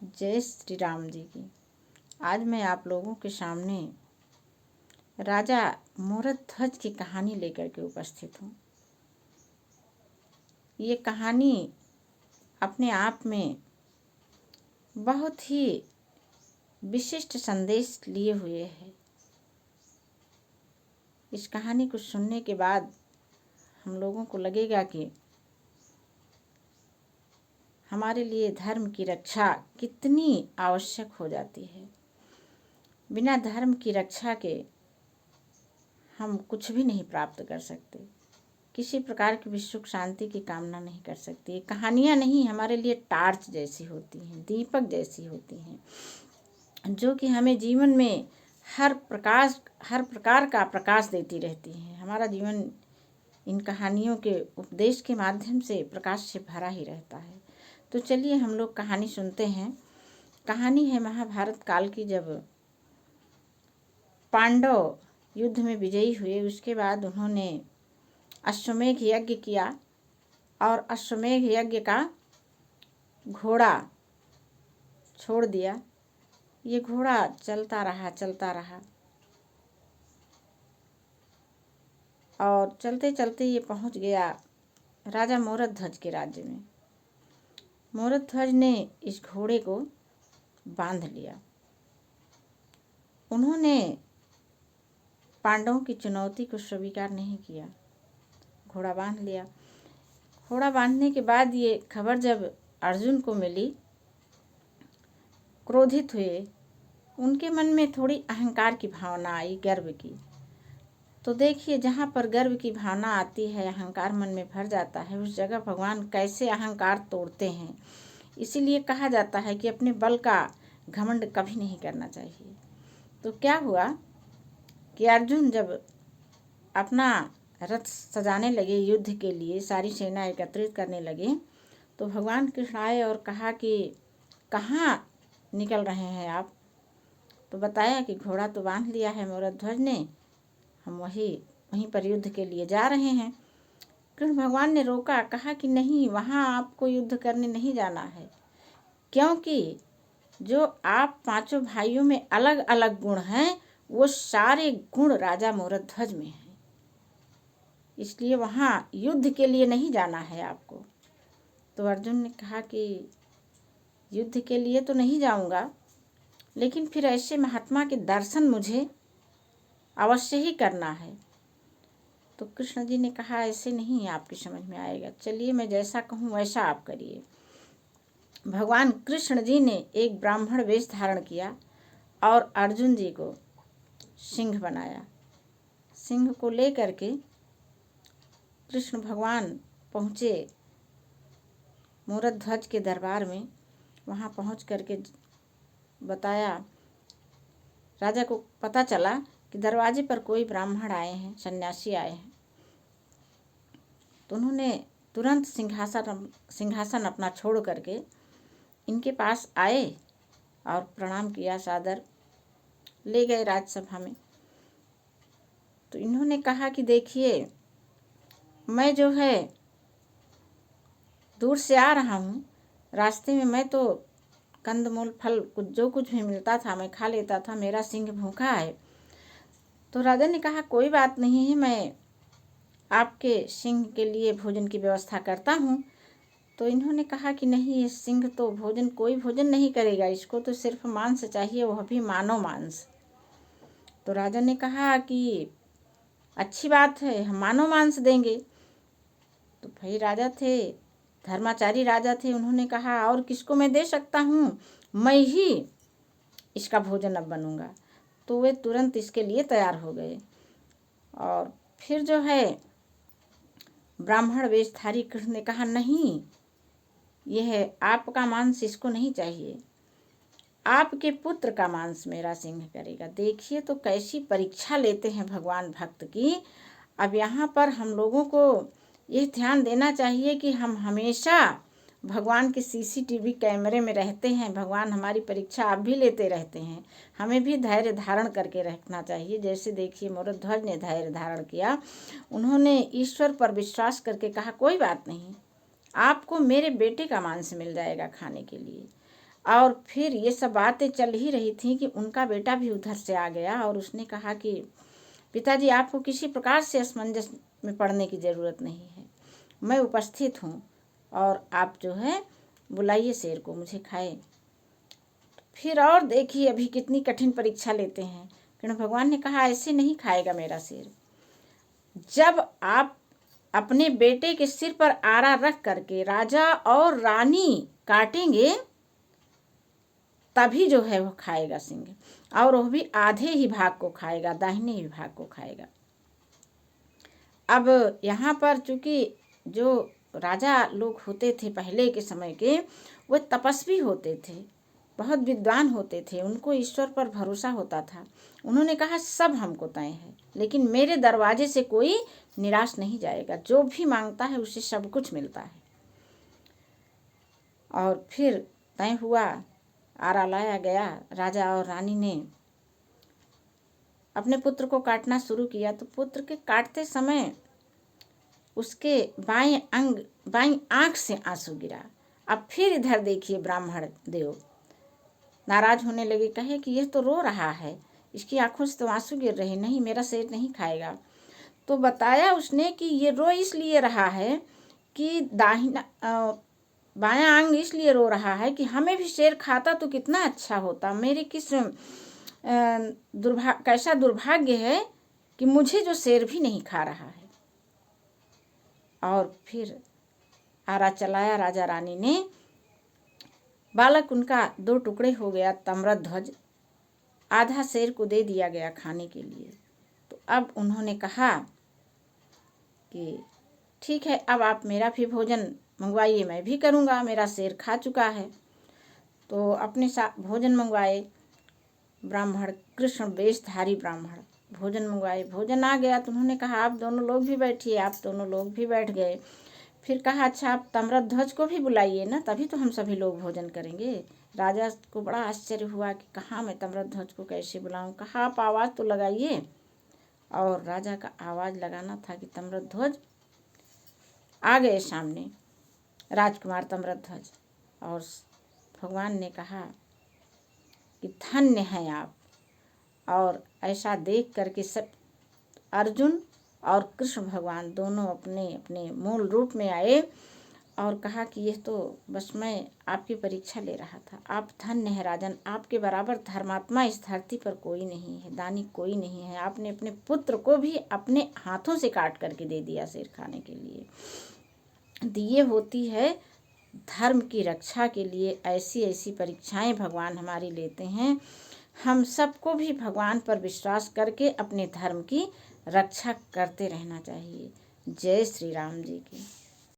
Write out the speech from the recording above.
जय श्री राम जी की। आज मैं आप लोगों के सामने राजा मोरध्वज की कहानी लेकर के उपस्थित हूँ। ये कहानी अपने आप में बहुत ही विशिष्ट संदेश लिए हुए है। इस कहानी को सुनने के बाद हम लोगों को लगेगा कि हमारे लिए धर्म की रक्षा कितनी आवश्यक हो जाती है। बिना धर्म की रक्षा के हम कुछ भी नहीं प्राप्त कर सकते, किसी प्रकार की भी सुख शांति की कामना नहीं कर सकते। कहानियाँ नहीं, हमारे लिए टार्च जैसी होती हैं, दीपक जैसी होती हैं, जो कि हमें जीवन में हर प्रकार का प्रकाश देती रहती हैं। हमारा जीवन इन कहानियों के उपदेश के माध्यम से प्रकाश से भरा ही रहता है। तो चलिए हम लोग कहानी सुनते हैं। कहानी है महाभारत काल की, जब पांडव युद्ध में विजयी हुए। उसके बाद उन्होंने अश्वमेध यज्ञ किया और अश्वमेध यज्ञ का घोड़ा छोड़ दिया। ये घोड़ा चलता रहा और चलते चलते ये पहुंच गया राजा मोरध्वज के राज्य में। मोरध्वज ने इस घोड़े को बांध लिया। उन्होंने पांडवों की चुनौती को स्वीकार नहीं किया, घोड़ा बांध लिया। घोड़ा बांधने के बाद ये खबर जब अर्जुन को मिली, क्रोधित हुए। उनके मन में थोड़ी अहंकार की भावना आई, गर्व की। तो देखिए, जहाँ पर गर्व की भावना आती है, अहंकार मन में भर जाता है, उस जगह भगवान कैसे अहंकार तोड़ते हैं। इसीलिए कहा जाता है कि अपने बल का घमंड कभी नहीं करना चाहिए। तो क्या हुआ कि अर्जुन जब अपना रथ सजाने लगे युद्ध के लिए, सारी सेना एकत्रित करने लगे, तो भगवान कृष्ण आए और कहा कि कहाँ निकल रहे हैं आप। तो बताया कि घोड़ा तो बांध लिया है मोरध्वज ने, हम वहीं पर युद्ध के लिए जा रहे हैं। कृष्ण भगवान ने रोका, कहा कि नहीं, वहाँ आपको युद्ध करने नहीं जाना है, क्योंकि जो आप पांचों भाइयों में अलग अलग गुण हैं, वो सारे गुण राजा मोरध्वज में हैं। इसलिए वहाँ युद्ध के लिए नहीं जाना है आपको। तो अर्जुन ने कहा कि युद्ध के लिए तो नहीं जाऊंगा, लेकिन फिर ऐसे महात्मा के दर्शन मुझे अवश्य ही करना है। तो कृष्ण जी ने कहा, ऐसे नहीं आपकी समझ में आएगा, चलिए मैं जैसा कहूँ वैसा आप करिए। भगवान कृष्ण जी ने एक ब्राह्मण वेश धारण किया और अर्जुन जी को सिंह बनाया। सिंह को लेकर के कृष्ण भगवान पहुँचे मोरध्वज के दरबार में। वहाँ पहुँच करके बताया, राजा को पता चला कि दरवाजे पर कोई ब्राह्मण आए हैं, सन्यासी आए हैं। तो उन्होंने तुरंत सिंहासन अपना छोड़ करके इनके पास आए और प्रणाम किया, सादर ले गए राजसभा में। तो इन्होंने कहा कि देखिए, मैं जो है दूर से आ रहा हूँ, रास्ते में मैं तो कंदमूल फल जो कुछ भी मिलता था मैं खा लेता था, मेरा सिंह भूखा है। तो राजा ने कहा, कोई बात नहीं है, मैं आपके सिंह के लिए भोजन की व्यवस्था करता हूँ। तो इन्होंने कहा कि नहीं, ये सिंह तो कोई भोजन नहीं करेगा, इसको तो सिर्फ मांस चाहिए, वह भी मानव मांस। तो राजा ने कहा कि अच्छी बात है, हम मानव मांस देंगे। तो भाई राजा थे, धर्माचारी राजा थे, उन्होंने कहा और किसको मैं दे सकता हूँ, मैं ही इसका भोजन अब बनूंगा। तो वे तुरंत इसके लिए तैयार हो गए। और फिर जो है ब्राह्मण वेशधारी कृष्ण ने कहा, नहीं, यह है आपका मांस, इसको नहीं चाहिए, आपके पुत्र का मांस मेरा सिंह करेगा। देखिए तो कैसी परीक्षा लेते हैं भगवान भक्त की। अब यहाँ पर हम लोगों को यह ध्यान देना चाहिए कि हम हमेशा भगवान के सीसीटीवी कैमरे में रहते हैं। भगवान हमारी परीक्षा अब भी लेते रहते हैं, हमें भी धैर्य धारण करके रखना चाहिए। जैसे देखिए मोरध्वज ने धैर्य धारण किया, उन्होंने ईश्वर पर विश्वास करके कहा, कोई बात नहीं, आपको मेरे बेटे का मांस मिल जाएगा खाने के लिए। और फिर ये सब बातें चल ही रही थी कि उनका बेटा भी उधर से आ गया और उसने कहा कि पिताजी, आपको किसी प्रकार से असमंजस में पड़ने की ज़रूरत नहीं है, मैं उपस्थित हूँ और आप जो है बुलाइए शेर को, मुझे खाए। फिर और देखिए अभी कितनी कठिन परीक्षा लेते हैं। कृष्ण भगवान ने कहा, ऐसे नहीं खाएगा मेरा शेर। जब आप अपने बेटे के सिर पर आरा रख करके राजा और रानी काटेंगे तभी जो है वो खाएगा सिंह, और वो भी आधे ही भाग को खाएगा, दाहिने ही भाग को खाएगा। अब यहाँ पर चूंकि जो राजा लोग होते थे पहले के समय के, वो तपस्वी होते थे, बहुत विद्वान होते थे, उनको ईश्वर पर भरोसा होता था। उन्होंने कहा सब हमको तय है, लेकिन मेरे दरवाजे से कोई निराश नहीं जाएगा, जो भी मांगता है उसे सब कुछ मिलता है। और फिर तय हुआ, आरा लाया गया, राजा और रानी ने अपने पुत्र को काटना शुरू किया। तो पुत्र के काटते समय उसके बाईं आंख से आंसू गिरा। अब फिर इधर देखिए, ब्राह्मण देव नाराज होने लगे, कहे कि यह तो रो रहा है, इसकी आंखों से तो आंसू गिर रहे, नहीं मेरा शेर नहीं खाएगा। तो बताया उसने कि ये रो इसलिए रहा है कि बायां अंग इसलिए रो रहा है कि हमें भी शेर खाता तो कितना अच्छा होता, मेरे किस कैसा दुर्भाग्य है कि मुझे जो शेर भी नहीं खा रहा है। और फिर आरा चलाया राजा रानी ने, बालक उनका दो टुकड़े हो गया, तम्रध्वज आधा शेर को दे दिया गया खाने के लिए। तो अब उन्होंने कहा कि ठीक है, अब आप मेरा भी भोजन मंगवाइए, मैं भी करूँगा, मेरा शेर खा चुका है। तो अपने साथ भोजन मंगवाए, ब्राह्मण कृष्ण वेशधारी ब्राह्मण भोजन मंगवाए। भोजन आ गया तो उन्होंने कहा आप दोनों लोग भी बैठिए, आप दोनों लोग भी बैठ गए। फिर कहा अच्छा आप तम्रध्वज को भी बुलाइए ना, तभी तो हम सभी लोग भोजन करेंगे। राजा को बड़ा आश्चर्य हुआ कि कहाँ मैं तम्रध्वज को कैसे बुलाऊं। कहा आप आवाज़ तो लगाइए, और राजा का आवाज़ लगाना था कि तम्रध्वज आ गए सामने, राजकुमार तम्रध्वज। और भगवान ने कहा कि धन्य हैं आप। और ऐसा देख करके सब अर्जुन और कृष्ण भगवान दोनों अपने अपने मूल रूप में आए और कहा कि यह तो बस मैं आपकी परीक्षा ले रहा था, आप धन्य है राजन, आपके बराबर धर्मात्मा इस धरती पर कोई नहीं है, दानी कोई नहीं है। आपने अपने पुत्र को भी अपने हाथों से काट करके दे दिया शेर खाने के लिए। दिए होती है धर्म की रक्षा के लिए, ऐसी ऐसी परीक्षाएं भगवान हमारी लेते हैं। हम सबको भी भगवान पर विश्वास करके अपने धर्म की रक्षा करते रहना चाहिए। जय श्री राम जी की।